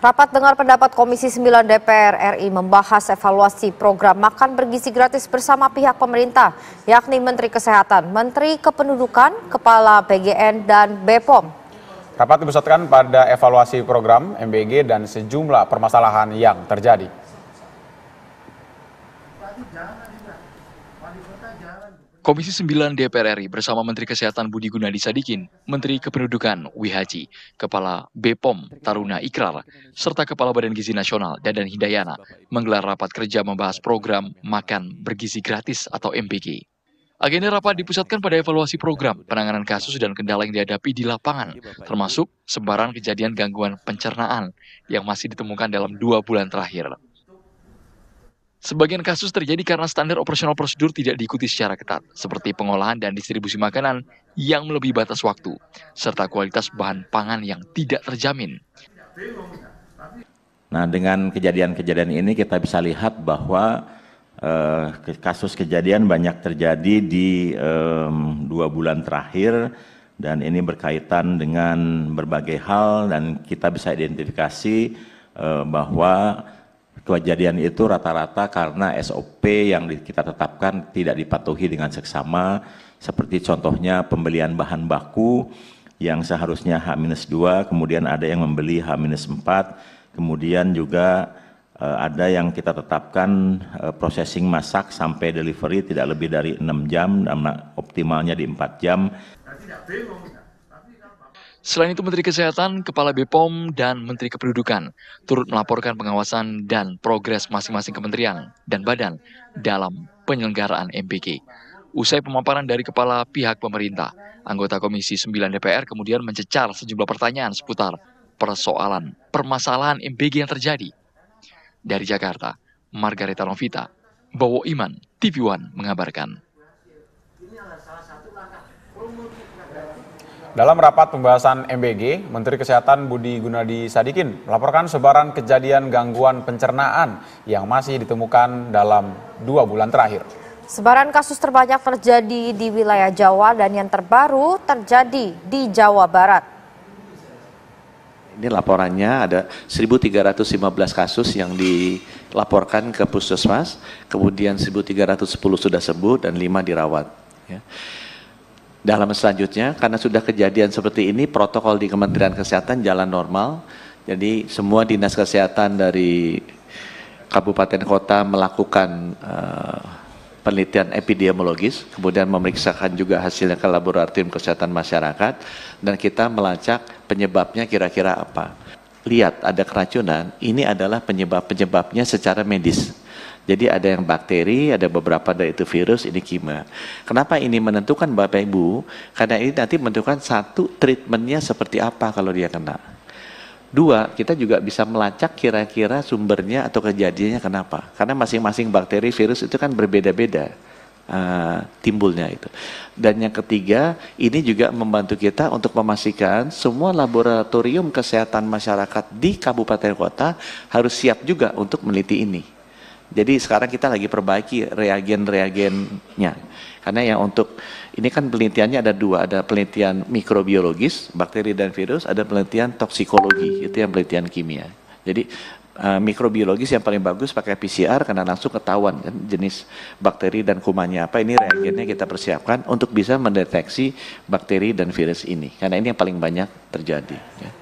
Rapat dengar pendapat Komisi 9 DPR RI membahas evaluasi program makan bergizi gratis bersama pihak pemerintah, yakni Menteri Kesehatan, Menteri Kependudukan, Kepala PGN, dan BPOM. Rapat dipusatkan pada evaluasi program MBG dan sejumlah permasalahan yang terjadi. Komisi 9 DPR RI bersama Menteri Kesehatan Budi Gunadi Sadikin, Menteri Kependudukan Wihaji, Kepala BPOM Taruna Ikrar, serta Kepala Badan Gizi Nasional Dadan Hidayana menggelar rapat kerja membahas program Makan Bergizi Gratis atau MBG. Agenda rapat dipusatkan pada evaluasi program, penanganan kasus dan kendala yang dihadapi di lapangan, termasuk sebaran kejadian gangguan pencernaan yang masih ditemukan dalam 2 bulan terakhir. Sebagian kasus terjadi karena standar operasional prosedur tidak diikuti secara ketat, seperti pengolahan dan distribusi makanan yang melebihi batas waktu, serta kualitas bahan pangan yang tidak terjamin. Nah, dengan kejadian-kejadian ini kita bisa lihat bahwa kasus kejadian banyak terjadi di 2 bulan terakhir, dan ini berkaitan dengan berbagai hal, dan kita bisa identifikasi bahwa kejadian itu rata-rata karena SOP yang kita tetapkan tidak dipatuhi dengan seksama, seperti contohnya pembelian bahan baku yang seharusnya H-2, kemudian ada yang membeli H-4, kemudian juga ada yang kita tetapkan processing masak sampai delivery tidak lebih dari 6 jam, dan optimalnya di 4 jam. Selain itu, Menteri Kesehatan, Kepala BPOM, dan Menteri Kependudukan turut melaporkan pengawasan dan progres masing-masing kementerian dan badan dalam penyelenggaraan MBG. Usai pemaparan dari Kepala pihak pemerintah, anggota Komisi 9 DPR kemudian mencecar sejumlah pertanyaan seputar permasalahan MBG yang terjadi. Dari Jakarta, Margareta Novita, Bowo Iman, TV One mengabarkan. Dalam rapat pembahasan MBG, Menteri Kesehatan Budi Gunadi Sadikin melaporkan sebaran kejadian gangguan pencernaan yang masih ditemukan dalam 2 bulan terakhir. Sebaran kasus terbanyak terjadi di wilayah Jawa dan yang terbaru terjadi di Jawa Barat. Ini laporannya ada 1.315 kasus yang dilaporkan ke Puskesmas, kemudian 1.310 sudah sembuh dan 5 dirawat. Ya. Dalam selanjutnya, karena sudah kejadian seperti ini, protokol di Kementerian Kesehatan jalan normal. Jadi semua dinas kesehatan dari kabupaten kota melakukan penelitian epidemiologis, kemudian memeriksakan juga hasilnya ke laboratorium kesehatan masyarakat, dan kita melacak penyebabnya kira-kira apa. Lihat ada keracunan, ini adalah penyebabnya secara medis. Jadi ada yang bakteri, ada beberapa dari itu virus, ini kimia. Kenapa ini menentukan Bapak Ibu? Karena ini nanti menentukan satu treatmentnya seperti apa kalau dia kena. 2, kita juga bisa melacak kira-kira sumbernya atau kejadiannya kenapa. Karena masing-masing bakteri, virus itu kan berbeda-beda timbulnya itu. Dan yang ketiga, ini juga membantu kita untuk memastikan semua laboratorium kesehatan masyarakat di kabupaten kota harus siap juga untuk meneliti ini. Jadi sekarang kita lagi perbaiki reagen-reagennya. Karena yang untuk ini kan penelitiannya ada 2, ada penelitian mikrobiologis, bakteri dan virus, ada penelitian toksikologi, itu yang penelitian kimia. Jadi mikrobiologis yang paling bagus pakai PCR karena langsung ketahuan kan jenis bakteri dan kumannya apa. Ini reagennya kita persiapkan untuk bisa mendeteksi bakteri dan virus ini. Karena ini yang paling banyak terjadi. Ya.